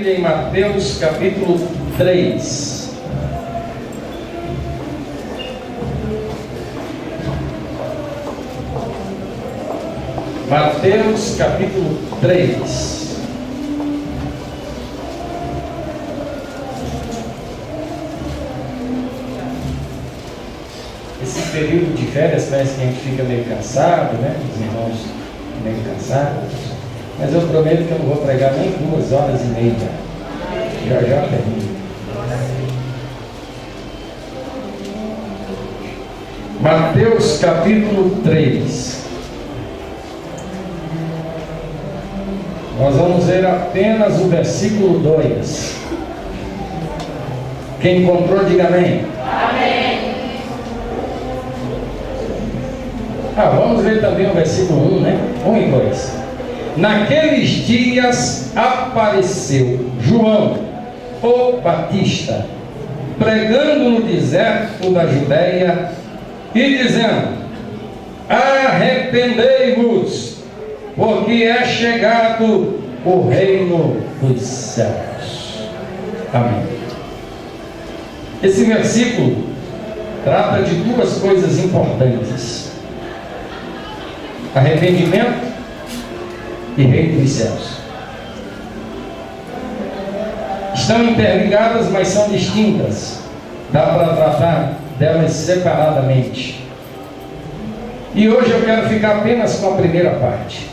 Bíblia em Mateus capítulo 3. Mateus capítulo 3. Esse período de férias parece que a gente fica meio cansado, né? Os irmãos meio cansados. Mas eu prometo que eu não vou pregar nem 2 horas e meia. Já termino. Mateus capítulo 3. Nós vamos ver apenas o versículo 2. Quem encontrou, diga amém. Amém. Vamos ver também o versículo 1, né? 1 e 2. Naqueles dias apareceu João, o Batista, pregando no deserto da Judeia e dizendo: arrependei-vos, porque é chegado o reino dos céus. Amém. Esse versículo trata de 2 coisas importantes: arrependimento e reino dos céus. Estão interligadas, mas são distintas. Dá para tratar delas separadamente. E hoje eu quero ficar apenas com a primeira parte: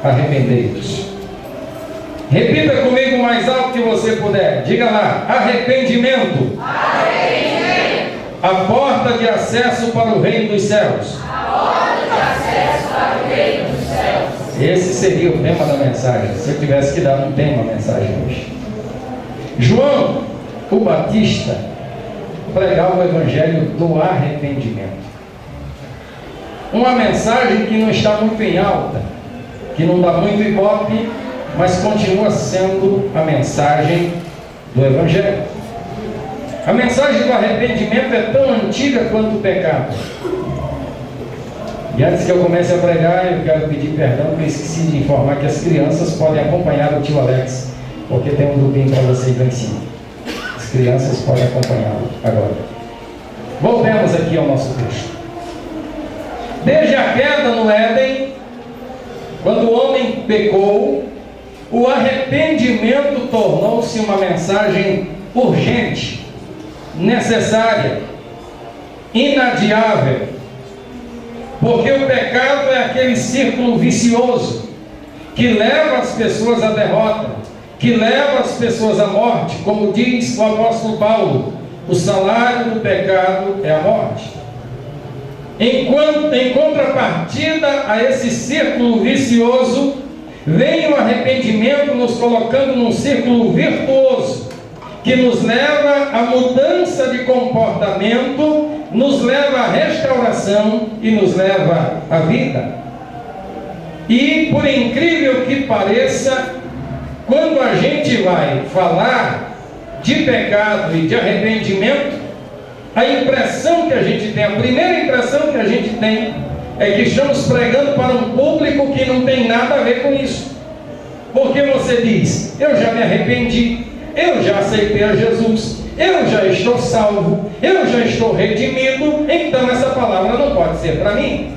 arrependei-vos. Repita comigo o mais alto que você puder. Diga lá: arrependimento. Arrependimento. A porta de acesso para o reino dos céus. A porta de acesso para o reino dos céus. Esse seria o tema da mensagem, se eu tivesse que dar um tema à mensagem hoje. João, o Batista, pregava o evangelho do arrependimento. Uma mensagem que não está muito em alta, que não dá muito ibope, mas continua sendo a mensagem do evangelho. A mensagem do arrependimento é tão antiga quanto o pecado. E antes que eu comece a pregar, eu quero pedir perdão, porque eu esqueci de informar que as crianças podem acompanhar o tio Alex, porque tem um grupinho para vocês lá em cima. As crianças podem acompanhá-lo agora. Voltemos aqui ao nosso texto. Desde a queda no Éden, quando o homem pecou, o arrependimento tornou-se uma mensagem urgente, necessária, inadiável. Porque o pecado é aquele círculo vicioso que leva as pessoas à derrota, que leva as pessoas à morte, como diz o apóstolo Paulo: o salário do pecado é a morte. Em contrapartida a esse círculo vicioso, vem o arrependimento nos colocando num círculo virtuoso, que nos leva à mudança de comportamento, nos leva à restauração e nos leva à vida. E, por incrível que pareça, quando a gente vai falar de pecado e de arrependimento, a impressão que a gente tem, a primeira impressão que a gente tem, é que estamos pregando para um público que não tem nada a ver com isso. Porque você diz: eu já me arrependi, eu já aceitei a Jesus, eu já estou salvo, eu já estou redimido, então essa palavra não pode ser para mim.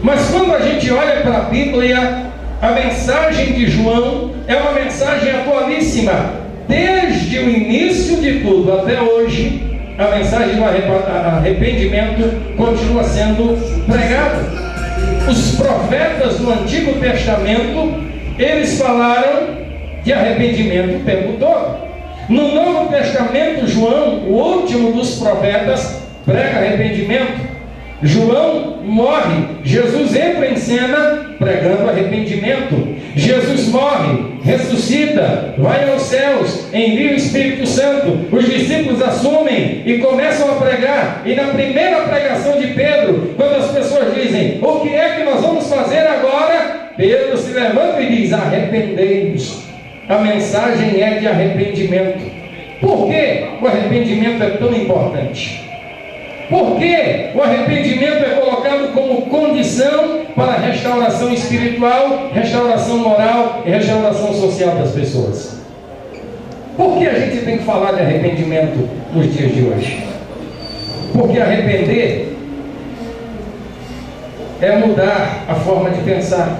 Mas quando a gente olha para a Bíblia, a mensagem de João é uma mensagem atualíssima. Desde o início de tudo até hoje, a mensagem do arrependimento continua sendo pregada. Os profetas do Antigo Testamento, eles falaram de arrependimento o tempo todo. No Novo Testamento, João, o último dos profetas, prega arrependimento. João morre, Jesus entra em cena pregando arrependimento. Jesus morre, ressuscita, vai aos céus, envia o Espírito Santo. Os discípulos assumem e começam a pregar. E na primeira pregação de Pedro, quando as pessoas dizem: o que é que nós vamos fazer agora? Pedro se levanta e diz: arrependei-vos. A mensagem é de arrependimento. Por que o arrependimento é tão importante? Porque o arrependimento é colocado como condição para a restauração espiritual, restauração moral e restauração social das pessoas. Por que a gente tem que falar de arrependimento nos dias de hoje? Porque arrepender é mudar a forma de pensar,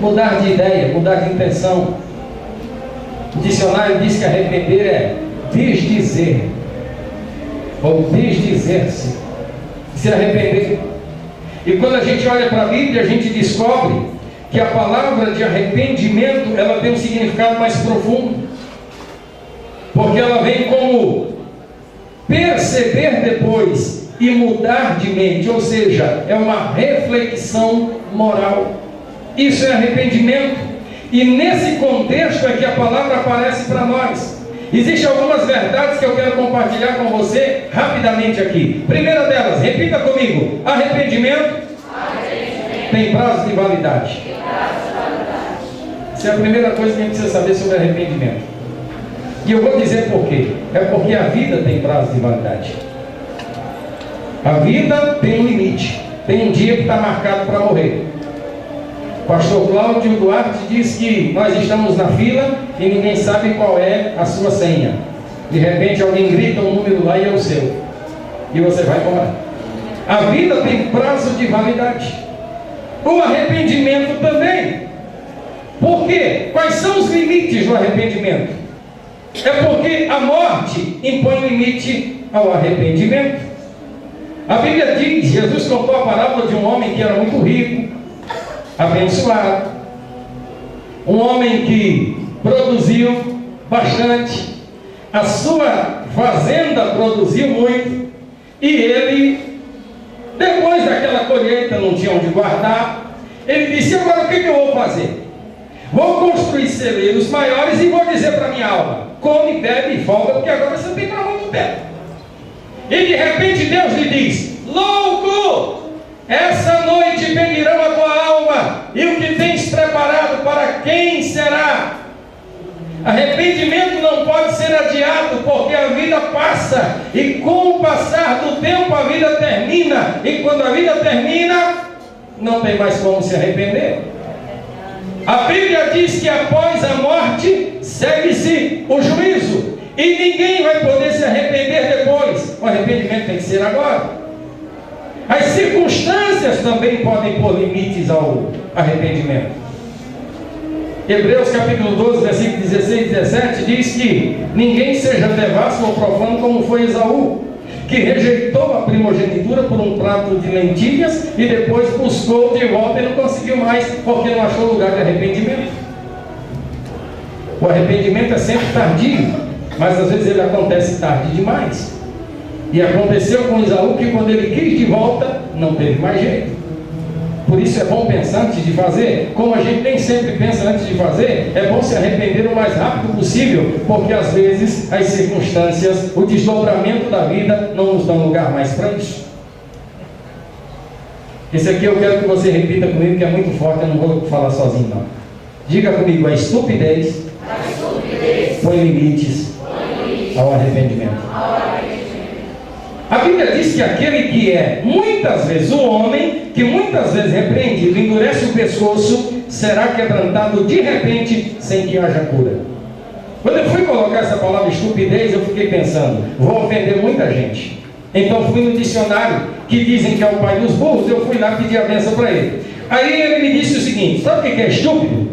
mudar de ideia, mudar de intenção. O dicionário diz que arrepender é desdizer, ou desdizer-se, se arrepender. E quando a gente olha para a Bíblia, a gente descobre que a palavra de arrependimento, ela tem um significado mais profundo, porque ela vem como perceber depois e mudar de mente, ou seja, é uma reflexão moral. Isso é arrependimento, e nesse contexto é que a palavra aparece para nós. Existem algumas verdades que eu quero compartilhar com você rapidamente aqui. Primeira delas, repita comigo: arrependimento tem prazo de validade. Essa é a primeira coisa que a gente precisa saber sobre arrependimento. E eu vou dizer por quê. É porque a vida tem prazo de validade. A vida tem um limite. Tem um dia que está marcado para morrer. O pastor Cláudio Duarte diz que nós estamos na fila e ninguém sabe qual é a sua senha. De repente alguém grita um número lá e é o seu. E você vai embora. A vida tem prazo de validade. O arrependimento também. Por quê? Quais são os limites do arrependimento? É porque a morte impõe limite ao arrependimento. A Bíblia diz, Jesus contou a parábola de um homem que era muito rico, abençoado, um homem que produziu bastante, a sua fazenda produziu muito, e ele, depois daquela colheita, não tinha onde guardar. Ele disse: agora o que eu vou fazer? Vou construir celeiros maiores e vou dizer para minha alma: come, bebe e folga, porque agora você tem para muito tempo. E de repente Deus lhe diz: louco, essa noite pedirão a tua alma, e o que tens preparado para quem será? Arrependimento não pode ser adiado, porque a vida passa, e com o passar do tempo a vida termina, e quando a vida termina, não tem mais como se arrepender. A Bíblia diz que após a morte segue-se o juízo, e ninguém vai poder se arrepender depois. O arrependimento tem que ser agora. As circunstâncias também podem pôr limites ao arrependimento. Hebreus capítulo 12, versículo 16 e 17 diz que ninguém seja devasso ou profano como foi Esaú, que rejeitou a primogenitura por um prato de lentilhas e depois buscou de volta e não conseguiu mais, porque não achou lugar de arrependimento. O arrependimento é sempre tardio, mas às vezes ele acontece tarde demais. E aconteceu com Esaú que quando ele quis de volta, não teve mais jeito. Por isso é bom pensar antes de fazer. Como a gente nem sempre pensa antes de fazer, é bom se arrepender o mais rápido possível, porque às vezes as circunstâncias, o desdobramento da vida não nos dão lugar mais para isso. Esse aqui eu quero que você repita comigo, que é muito forte, eu não vou falar sozinho não. Diga comigo: a estupidez põe limites ao arrependimento. A Bíblia diz que aquele que é muitas vezes o homem, que muitas vezes repreendido, endurece o pescoço, será quebrantado de repente, sem que haja cura. Quando eu fui colocar essa palavra estupidez, eu fiquei pensando: vou ofender muita gente. Então fui no dicionário, que dizem que é o pai dos burros, eu fui lá pedir a bênção para ele. Aí ele me disse o seguinte: sabe o que é estúpido?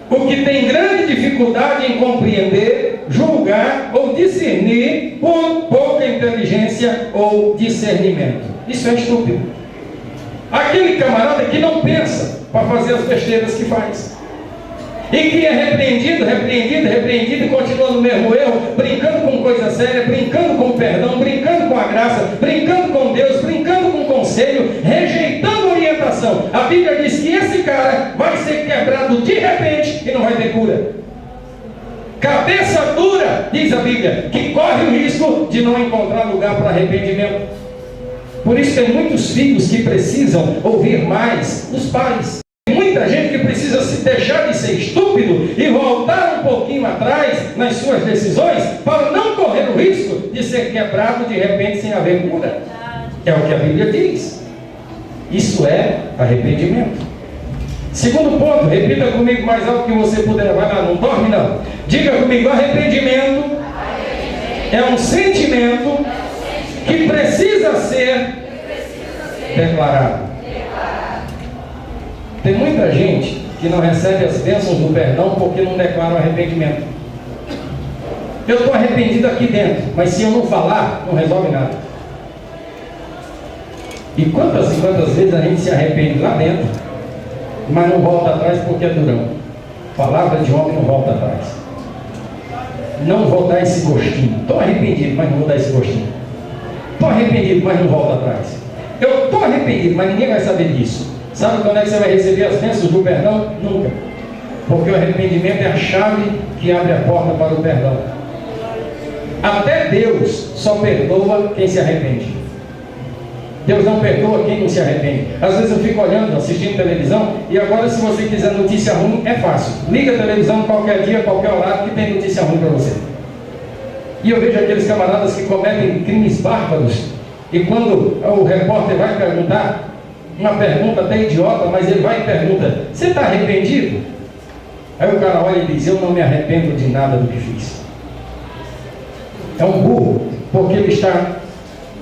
O que tem grande dificuldade em compreender, julgar ou discernir por pouca inteligência ou discernimento. Isso é estúpido. Aquele camarada que não pensa para fazer as besteiras que faz. E que é repreendido e continua no mesmo erro, brincando com coisa séria, brincando com perdão, brincando com a graça, brincando com Deus, brincando com conselho, rejeitando a orientação. A Bíblia diz que esse cara vai ser quebrado de repente e não vai ter cura. Cabeça dura, diz a Bíblia, que corre o risco de não encontrar lugar para arrependimento. Por isso tem muitos filhos que precisam ouvir mais os pais. Muita gente que precisa se deixar de ser estúpido e voltar um pouquinho atrás nas suas decisões para não correr o risco de ser quebrado de repente sem haver cura. É o que a Bíblia diz. Isso é arrependimento. Segundo ponto, repita comigo mais alto que você puder. Vai lá, não dorme não. Diga comigo, arrependimento é um sentimento que precisa ser declarado. Tem muita gente que não recebe as bênçãos do perdão porque não declara o arrependimento. Eu estou arrependido aqui dentro, mas se eu não falar, não resolve nada. E quantas vezes a gente se arrepende lá dentro, mas não volta atrás porque é durão. Palavra de homem não volta atrás. Não vou dar esse gostinho. Estou arrependido, mas não vou dar esse gostinho. Estou arrependido, mas não volto atrás. Eu estou arrependido, mas ninguém vai saber disso. Sabe quando é que você vai receber as bênçãos do perdão? Nunca. Porque o arrependimento é a chave que abre a porta para o perdão. Até Deus só perdoa quem se arrepende. Deus não perdoa quem não se arrepende. Às vezes eu fico olhando, assistindo televisão, e agora se você quiser notícia ruim, é fácil. Liga a televisão qualquer dia, qualquer horário, que tem notícia ruim para você. E eu vejo aqueles camaradas que cometem crimes bárbaros, e quando o repórter vai perguntar, uma pergunta até idiota, mas ele vai e pergunta: você está arrependido? Aí o cara olha e diz: eu não me arrependo de nada do que fiz. É um burro, porque ele está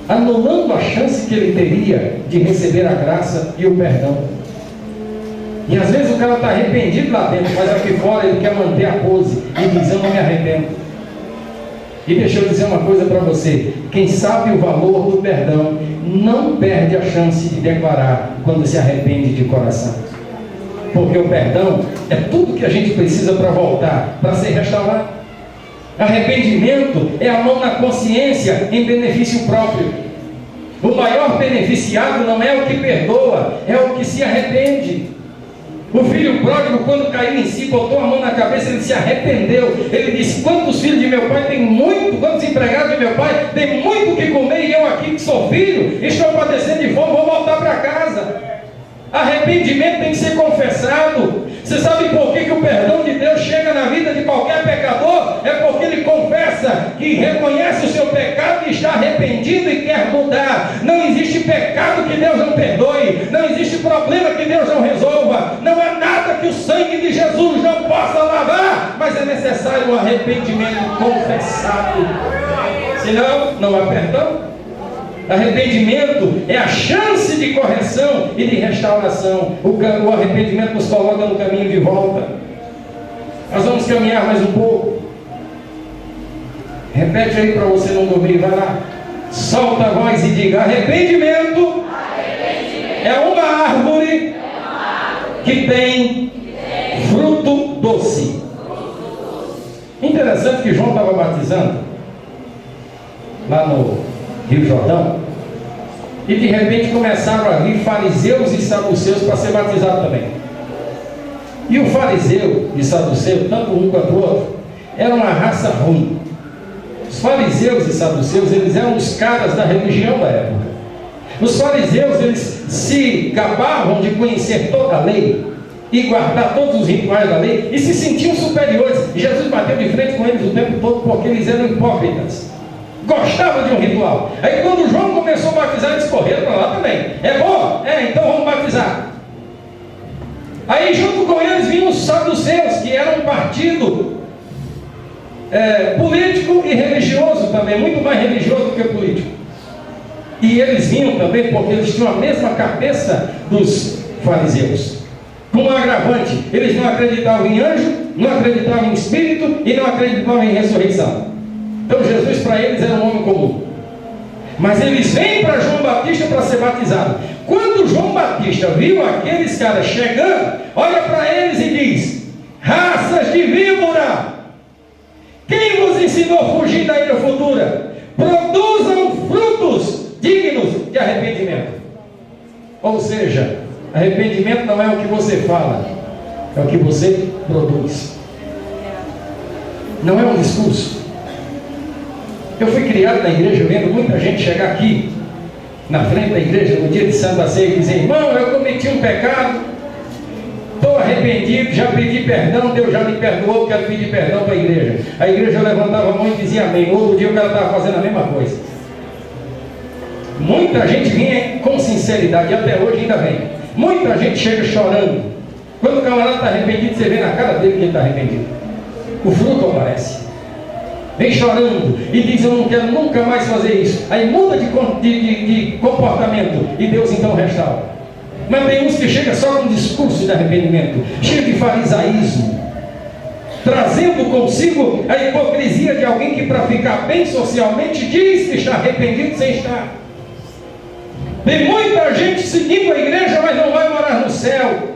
anulando a chance que ele teria de receber a graça e o perdão. E às vezes o cara está arrependido lá dentro, mas aqui fora ele quer manter a pose e diz: eu não me arrependo. E deixa eu dizer uma coisa para você: quem sabe o valor do perdão não perde a chance de declarar quando se arrepende de coração. Porque o perdão é tudo que a gente precisa para voltar, para ser restaurado. Arrependimento é a mão na consciência em benefício próprio. O maior beneficiado não é o que perdoa, é o que se arrepende. O filho pródigo, quando caiu em si, botou a mão na cabeça, ele se arrependeu. Ele disse: quantos filhos de meu pai tem muito, quantos empregados de meu pai tem muito o que comer, e eu aqui que sou filho, estou padecendo de fome, vou voltar para casa. Arrependimento tem que ser confessado. Você sabe por que o perdão de Deus chega na vida de qualquer pecador? É porque ele confessa, que reconhece o seu pecado e está arrependido e quer mudar. Não existe pecado que Deus não perdoe, não existe problema que Deus não resolva, não há nada que o sangue de Jesus não possa lavar, mas é necessário um arrependimento confessado, senão não há perdão. Arrependimento é a chance de correção e de restauração. O arrependimento nos coloca no caminho de volta. Nós vamos caminhar mais um pouco. Repete aí para você não dormir, vai lá. Solta a voz e diga: arrependimento é uma árvore que tem fruto doce. Interessante que João estava batizando lá no Rio Jordão, e de repente começaram a vir fariseus e saduceus para ser batizados também. E o fariseu e saduceu, tanto um quanto o outro, era uma raça ruim. Os fariseus e saduceus, eles eram os caras da religião da época. Os fariseus, eles se gabavam de conhecer toda a lei e guardar todos os rituais da lei, e se sentiam superiores. E Jesus bateu de frente com eles o tempo todo, porque eles eram hipócritas. Gostava de um ritual. Aí quando João começou a batizar, eles correram para lá também. É bom? É, então vamos batizar. Aí junto com eles vinham os saduceus, que eram um partido político e religioso também, muito mais religioso do que político. E eles vinham também porque eles tinham a mesma cabeça dos fariseus. Com um agravante: eles não acreditavam em anjo, não acreditavam em espírito e não acreditavam em ressurreição. Então Jesus para eles era um homem comum. Mas eles vêm para João Batista para ser batizado. Quando João Batista viu aqueles caras chegando, olha para eles e diz: raças de víbora, quem vos ensinou a fugir da ira futura? Produzam frutos dignos de arrependimento. Ou seja, arrependimento não é o que você fala, é o que você produz. Não é um discurso. Eu fui criado na igreja vendo muita gente chegar aqui na frente da igreja no dia de Santa Ceia e dizer: irmão, eu cometi um pecado, estou arrependido, já pedi perdão, Deus já me perdoou, quero pedir perdão para a igreja. A igreja levantava a mão e dizia amém. Outro dia o cara estava fazendo a mesma coisa. Muita gente vinha com sinceridade, e até hoje ainda vem. Muita gente chega chorando. Quando o camarada está arrependido, você vê na cara dele que ele está arrependido. o fruto aparece. Vem chorando e diz: eu não quero nunca mais fazer isso. Aí muda de comportamento e Deus então restaura. Mas tem uns que chegam só com discurso de arrependimento, cheio de farisaísmo, trazendo consigo a hipocrisia de alguém que, para ficar bem socialmente, diz que está arrependido sem estar. Tem muita gente seguindo a igreja, mas não vai morar no céu.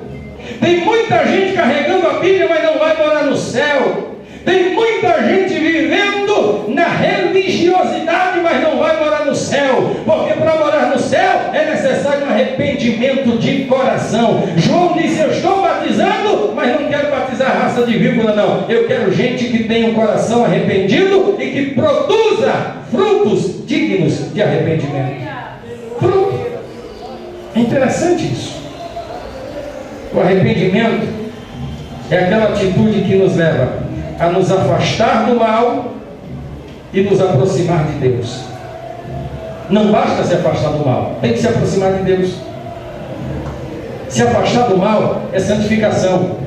Tem muita gente carregando a Bíblia, mas não vai morar no céu. Tem muita gente vivendo na religiosidade, mas não vai morar no céu. Porque para morar no céu é necessário um arrependimento de coração. João disse: eu estou batizando, mas não quero batizar raça de víbora, não. Eu quero gente que tenha um coração arrependido e que produza frutos dignos de arrependimento. Fruto. É interessante isso. O arrependimento é aquela atitude que nos leva a nos afastar do mal e nos aproximar de Deus. Não basta se afastar do mal, tem que se aproximar de Deus. Se afastar do mal é santificação.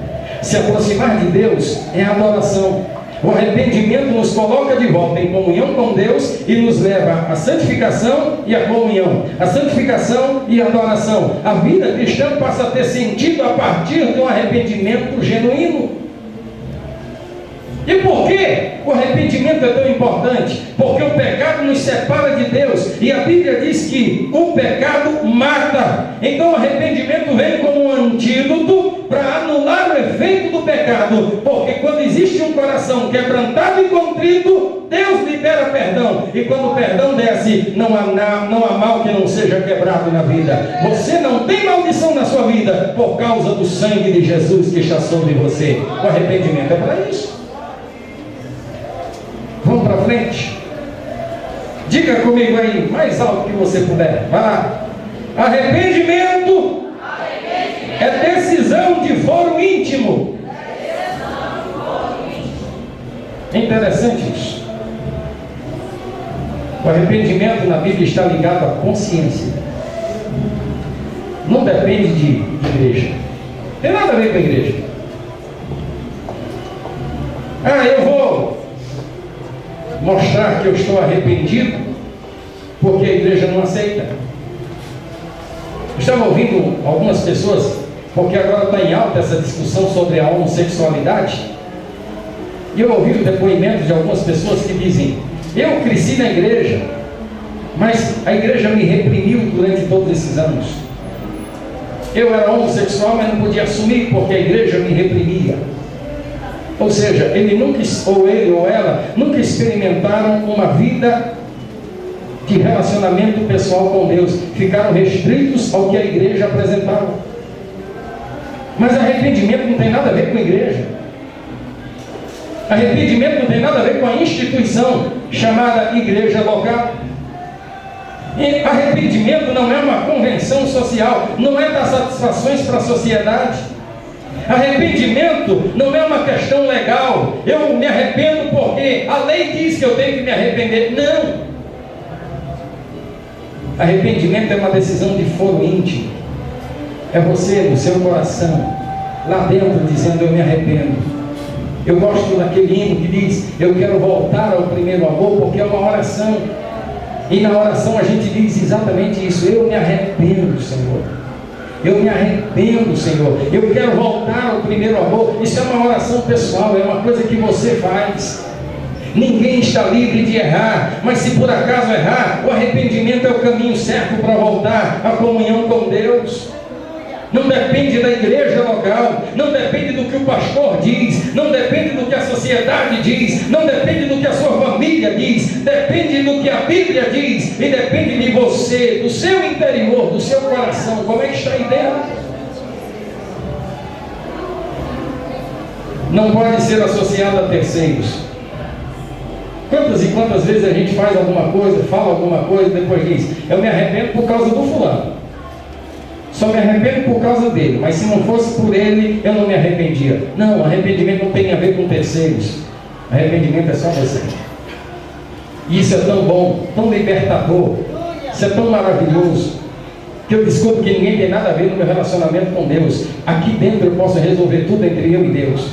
Se aproximar de Deus é adoração. O arrependimento nos coloca de volta em comunhão com Deus e nos leva à santificação e à comunhão. A santificação e a adoração. A vida cristã passa a ter sentido a partir de um arrependimento genuíno. E por que o arrependimento é tão importante? Porque o pecado nos separa de Deus. E a Bíblia diz que o pecado mata. Então o arrependimento vem como um antídoto para anular o efeito do pecado. Porque quando existe um coração quebrantado e contrito, Deus libera perdão. E quando o perdão desce, não há mal que não seja quebrado na vida. Você não tem maldição na sua vida por causa do sangue de Jesus que está sobre você. O arrependimento é para isso. Vamos para frente? Diga comigo aí, mais alto que você puder. Vai lá. Arrependimento é decisão de foro íntimo. É interessante isso. O arrependimento na Bíblia está ligado à consciência. Não depende de igreja. Não tem nada a ver com a igreja. Eu vou mostrar que eu estou arrependido porque a igreja não aceita. Eu estava ouvindo algumas pessoas, porque agora está em alta essa discussão sobre a homossexualidade, e eu ouvi o depoimento de algumas pessoas que dizem: eu cresci na igreja, mas a igreja me reprimiu durante todos esses anos. Eu era homossexual, mas não podia assumir porque a igreja me reprimia. Ou seja, ele ou ela nunca experimentaram uma vida de relacionamento pessoal com Deus. Ficaram restritos ao que a igreja apresentava. Mas arrependimento não tem nada a ver com a igreja. Arrependimento não tem nada a ver com a instituição chamada igreja local. E arrependimento não é uma convenção social, não é dar satisfações para a sociedade. Arrependimento não é uma questão legal. Eu me arrependo porque a lei diz que eu tenho que me arrepender. Não. Arrependimento é uma decisão de foro íntimo. É você, no seu coração, lá dentro, dizendo: eu me arrependo. Eu gosto daquele hino que diz: eu quero voltar ao primeiro amor, porque é uma oração. E na oração a gente diz exatamente isso: eu me arrependo, Senhor. Eu me arrependo, Senhor. Eu quero voltar ao primeiro amor. Isso é uma oração pessoal, é uma coisa que você faz. Ninguém está livre de errar, mas se por acaso errar, o arrependimento é o caminho certo para voltar à comunhão com Deus. Não depende da igreja local, não depende do que o pastor diz, não depende do que a sociedade diz, não depende do que a sua família diz, depende do que a Bíblia diz, e depende de você, do seu interior, do seu coração. Como é que está aí dentro? Não pode ser associado a terceiros. Quantas e quantas vezes a gente faz alguma coisa, fala alguma coisa e depois diz: eu me arrependo por causa do fulano. Só me arrependo por causa dele, mas se não fosse por ele, eu não me arrependia. Não, arrependimento não tem a ver com terceiros. Arrependimento é só você. E isso é tão bom, tão libertador, isso é tão maravilhoso, que eu descubro que ninguém tem nada a ver no meu relacionamento com Deus. Aqui dentro eu posso resolver tudo entre eu e Deus.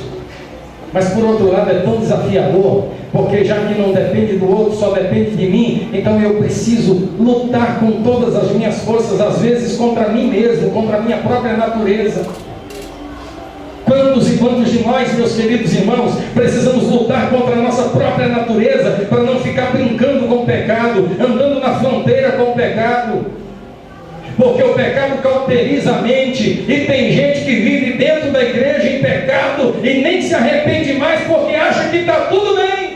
Mas por outro lado é tão desafiador, porque já que não depende do outro, só depende de mim, então eu preciso lutar com todas as minhas forças, às vezes contra mim mesmo, contra a minha própria natureza. Quantos e quantos de nós, meus queridos irmãos, precisamos lutar contra a nossa própria natureza, para não ficar brincando com o pecado, andando na fronteira com o pecado? Porque o pecado cauteriza a mente, e tem gente que vive dentro da igreja em pecado, e nem se arrepende mais, porque acha que está tudo bem.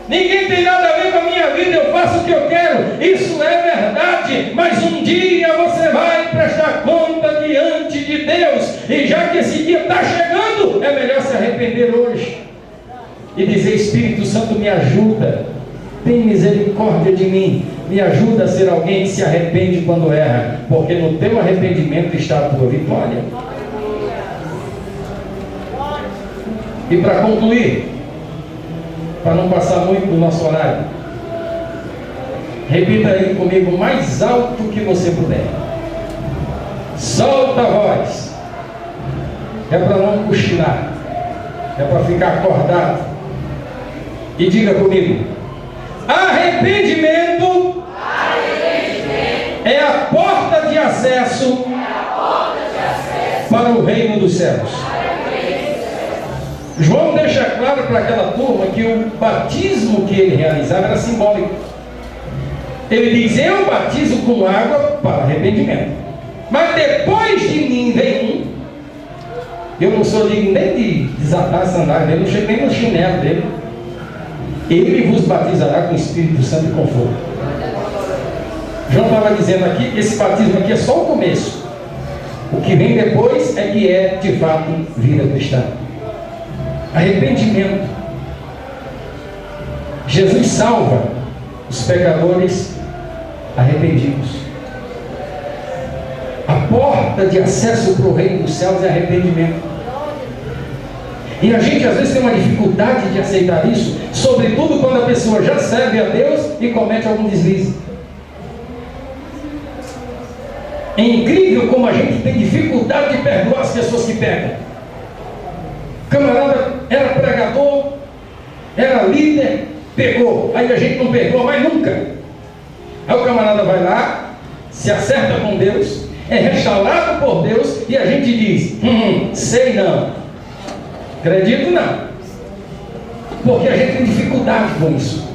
Ninguém tem nada a ver com a minha vida, eu faço o que eu quero. Isso é verdade, mas um dia você vai prestar conta diante de Deus, e já que esse dia está chegando, é melhor se arrepender hoje e dizer: Espírito Santo, me ajuda, tem misericórdia de mim, me ajuda a ser alguém que se arrepende quando erra, porque no teu arrependimento está a tua vitória. E para concluir, para não passar muito do nosso horário, repita aí comigo mais alto que você puder. Solta a voz. É para não cochilar, é para ficar acordado. E diga comigo: arrependimento é a porta de acesso para o reino dos céus. João deixa claro para aquela turma que o batismo que ele realizava era simbólico. Ele diz: eu batizo com água para arrependimento, mas depois de mim vem um. Eu não sou digno nem de desatar a sandália dele, não chego nem no chinelo dele. Ele vos batizará com o Espírito Santo e com fogo. João estava dizendo aqui que esse batismo aqui é só o começo. O que vem depois é que é de fato vida cristã. Arrependimento. Jesus salva os pecadores arrependidos. A porta de acesso para o reino dos céus é arrependimento. E a gente às vezes tem uma dificuldade de aceitar isso, sobretudo quando a pessoa já serve a Deus e comete algum deslize. É incrível como a gente tem dificuldade de perdoar as pessoas que pecam. O camarada era pregador, era líder, pegou, aí a gente não perdoa mais nunca. Aí o camarada vai lá, se acerta com Deus, é restaurado por Deus, e a gente diz: sei não, acredito não, porque a gente tem dificuldade com isso.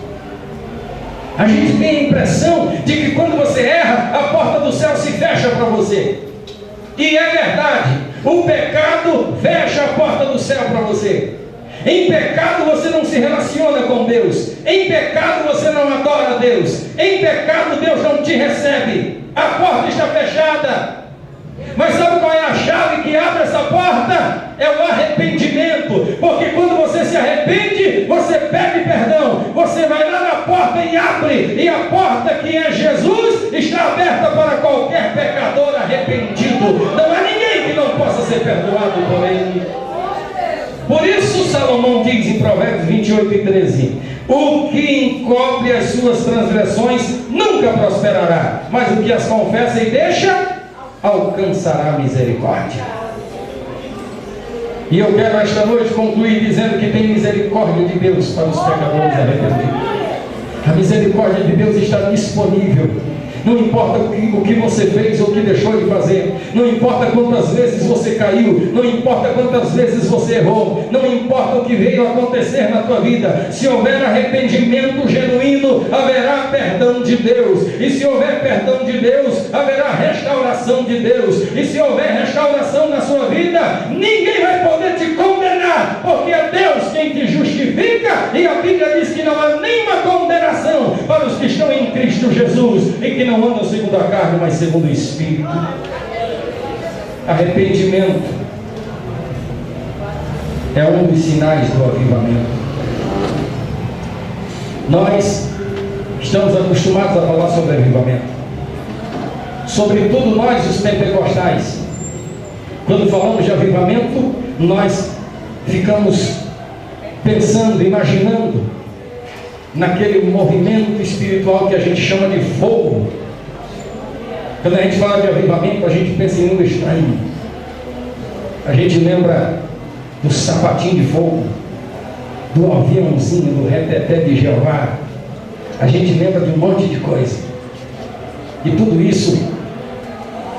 A gente tem a impressão de que quando você erra, a porta do céu se fecha para você. E é verdade, o pecado fecha a porta do céu para você. Em pecado você não se relaciona com Deus. Em pecado você não adora a Deus. Em pecado Deus não te recebe. A porta está fechada. Mas sabe qual é a chave que abre essa porta? É o arrependimento. Porque quando você se arrepende, você pede perdão. Você vai lá na porta e abre. E a porta, que é Jesus, está aberta para qualquer pecador arrependido. Não há ninguém que não possa ser perdoado por ele. Por isso Salomão diz em Provérbios 28:13: o que encobre as suas transgressões nunca prosperará, mas o que as confessa e deixa alcançará misericórdia. E eu quero esta noite concluir dizendo que tem misericórdia de Deus para os pecadores arrependidos. A misericórdia de Deus está disponível. Não importa o que você fez ou o que deixou de fazer, não importa quantas vezes você caiu, não importa quantas vezes você errou, não importa o que veio acontecer na tua vida, se houver arrependimento genuíno, haverá perdão de Deus, e se houver perdão de Deus, haverá restauração de Deus, e se houver restauração na sua vida, ninguém vai poder te condenar, porque é Deus quem te justifica, e a Bíblia diz que não há nenhuma condenação para os que estão em Cristo Jesus, e que não andam segundo a carne, mas segundo o Espírito. Arrependimento é um dos sinais do avivamento. Nós estamos acostumados a falar sobre avivamento, sobretudo nós, os pentecostais. Quando falamos de avivamento, nós ficamos pensando, imaginando naquele movimento espiritual que a gente chama de fogo. Quando a gente fala de avivamento, a gente pensa em um estranho. A gente lembra do sapatinho de fogo, do aviãozinho, do reteté de Jeová. A gente lembra de um monte de coisa. E tudo isso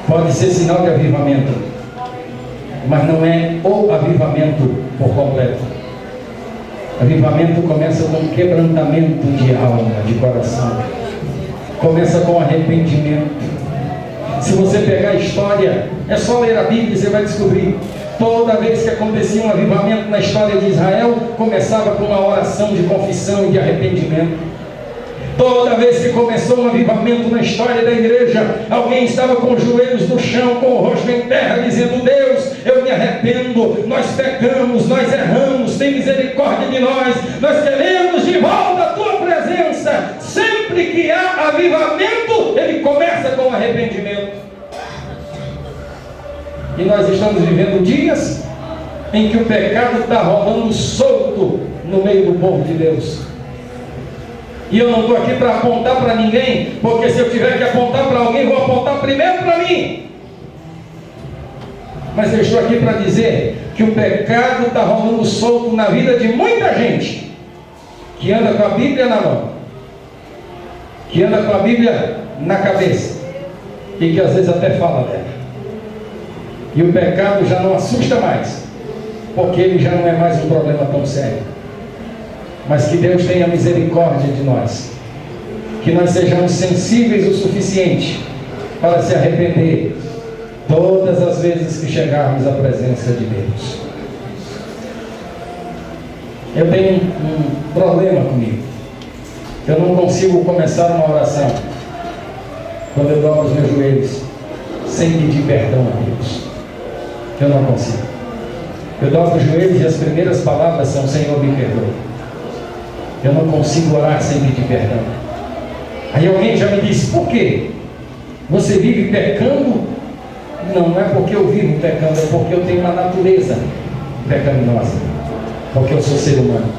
pode ser sinal de avivamento, mas não é o avivamento por completo. Avivamento começa com quebrantamento de alma, de coração. Começa com arrependimento. Se você pegar a história, é só ler a Bíblia e você vai descobrir. Toda vez que acontecia um avivamento na história de Israel, começava com uma oração de confissão e de arrependimento. Toda vez que começou um avivamento na história da igreja, alguém estava com os joelhos no chão, com o rosto em terra, dizendo: Deus, eu me arrependo, nós pecamos, nós erramos, tem misericórdia de nós queremos de volta a tua presença. Sempre que há avivamento, ele começa com arrependimento. E nós estamos vivendo dias em que o pecado está rolando solto no meio do povo de Deus. E eu não estou aqui para apontar para ninguém, porque se eu tiver que apontar para alguém, vou apontar primeiro para mim. Mas eu estou aqui para dizer que o pecado está rolando solto na vida de muita gente que anda com a Bíblia na mão, que anda com a Bíblia na cabeça e que às vezes até fala dela. E o pecado já não assusta mais, porque ele já não é mais um problema tão sério. Mas que Deus tenha misericórdia de nós, que nós sejamos sensíveis o suficiente para se arrepender todas as vezes que chegarmos à presença de Deus. Eu tenho um problema comigo. Eu não consigo começar uma oração quando eu dobro os meus joelhos sem pedir perdão a Deus. Eu não consigo. Eu dobro os joelhos e as primeiras palavras são: Senhor, me perdoa. Eu não consigo orar sem pedir perdão. Aí alguém já me disse: por quê? Você vive pecando? Não é porque eu vivo pecando, é porque eu tenho uma natureza pecaminosa, porque eu sou ser humano.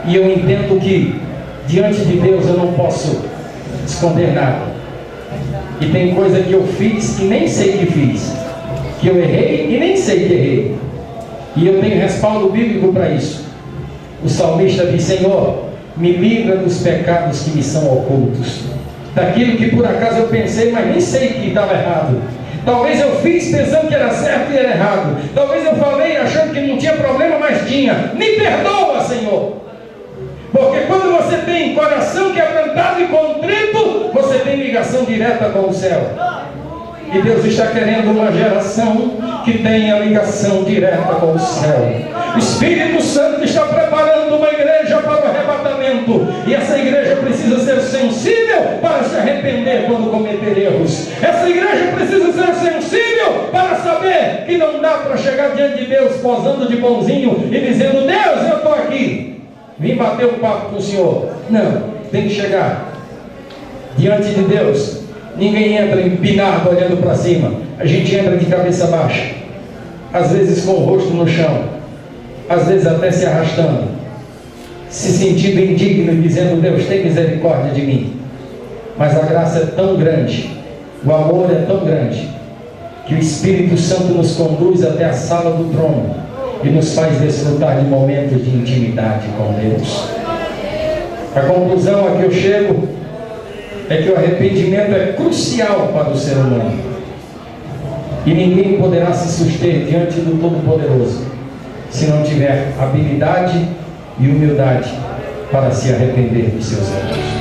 E eu entendo que diante de Deus eu não posso esconder nada. E tem coisa que eu fiz e nem sei que fiz, que eu errei e nem sei que errei. E eu tenho respaldo bíblico para isso. O salmista diz: Senhor, me livra dos pecados que me são ocultos, daquilo que por acaso eu pensei, mas nem sei que estava errado. Talvez eu fiz pensando que era certo e era errado. Talvez eu falei achando que não tinha problema, mas tinha. Me perdoa, Senhor. Porque quando você tem coração quebrantado e contrito, você tem ligação direta com o céu. E Deus está querendo uma geração que tenha ligação direta com o céu. O Espírito Santo está preparando uma igreja para o arrebatamento. E essa igreja precisa ser sensível para se arrepender quando cometer erros. Essa igreja precisa ser sensível para saber que não dá para chegar diante de Deus posando de bonzinho e dizendo: Deus, eu estou aqui, vim bater um papo com o Senhor. Não, tem que chegar diante de Deus. Ninguém entra empinado olhando para cima. A gente entra de cabeça baixa, às vezes com o rosto no chão, às vezes até se arrastando, se sentindo indigno e dizendo: Deus, tem misericórdia de mim. Mas a graça é tão grande, o amor é tão grande, que o Espírito Santo nos conduz até a sala do trono e nos faz desfrutar de momentos de intimidade com Deus. A conclusão a que eu chego é que o arrependimento é crucial para o ser humano. E ninguém poderá se suster diante do Todo-Poderoso se não tiver habilidade e humildade para se arrepender dos seus erros.